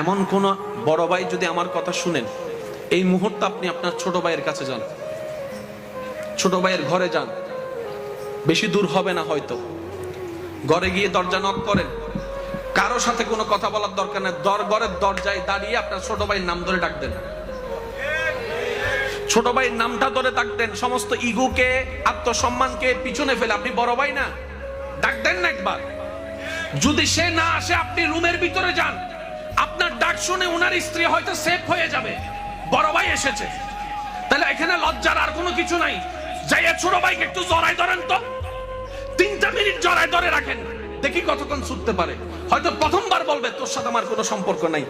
এমন কোন বড় ভাই যদি আমার কথা শুনেন, এই মুহূর্তে আপনি আপনার ছোট ভাইয়ের কাছে যান, ছোট ভাইয়ের ঘরে যান, বেশি দূর হবে না হয়তো, ঘরে গিয়ে দরজা নক করেন, কারো সাথে কোনো কথা বলার দরকার নেই, ঘরের দরজায় দাঁড়িয়ে আপনার ছোট ভাইয়ের নাম ধরে ডাক দেন, ছোট ভাইয়ের নামটা ধরে ডাক দেন। সমস্ত ইগোকে, আত্মসম্মানকে পিছনে ফেলে, আপনি বড় ভাই না, ডাক দেন না একবার। যদি সে না আসে, আপনি রুমের ভিতরে যান, আপনার ডাক শুনে উনার স্ত্রী হয়তো সেফ হয়ে যাবে, বড় ভাই এসেছে। তাহলে এখানে লজ্জার আর কোনো কিছু নাই। যাইয়া ছোট ভাইকে একটু জড়াই ধরেন তো, 3টা মিনিট জড়াই ধরে রাখেন, দেখি কতক্ষণ ছুটতে পারে। হয়তো প্রথমবার বলবে তোর সাথে আমার কোনো সম্পর্ক নাই,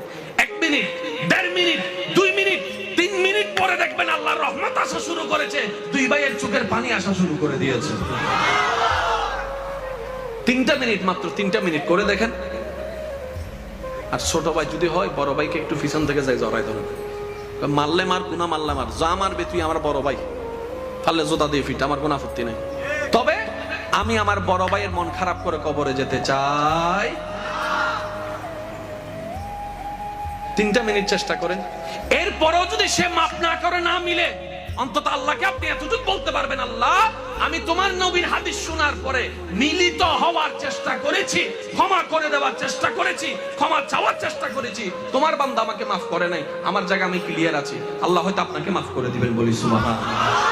1 মিনিট, 1.5 মিনিট, 2 মিনিট, 3 মিনিট পরে দেখবেন আল্লাহর রহমত আসা শুরু করেছে, 2 ভাইয়ের চোখের পানি আসা শুরু করে দিয়েছে। 3টা মিনিট, মাত্র 3টা মিনিট করে দেখেন। আর ছোট ভাই যদি হয়, বড় ভাইকে একটু পিছন থেকে যাই জড়াই ধরেন, মারলে মার, গুনা মারলে মার, যা মারবে তুই আমার বড় ভাই, পারলে জোতা দিয়ে ফিট, আমার কোনো আপত্তি নাই। তবে আমি আমার বড় ভাইয়ের মন খারাপ করে কবরে যেতে চাই। 3টা মিনিট চেষ্টা করেন। এরপরেও যদি সে মাফ না করে, না মিলে, অন্তত আল্লাহকে আপনি এতটুকু বলতে পারবেন, আল্লাহ আমি তোমার নবীর হাদিস শোনার পরে মিলিত হওয়ার চেষ্টা করেছি, ক্ষমা করে দেওয়ার চেষ্টা করেছি, ক্ষমা চাওয়ার চেষ্টা করেছি, তোমার বান্দা আমাকে মাফ করে নাই, আমার জায়গা আমি ক্লিয়ার আছি, আল্লাহ হয়তো আপনাকে মাফ করে দিবেন, বলি সুবহানাল্লাহ।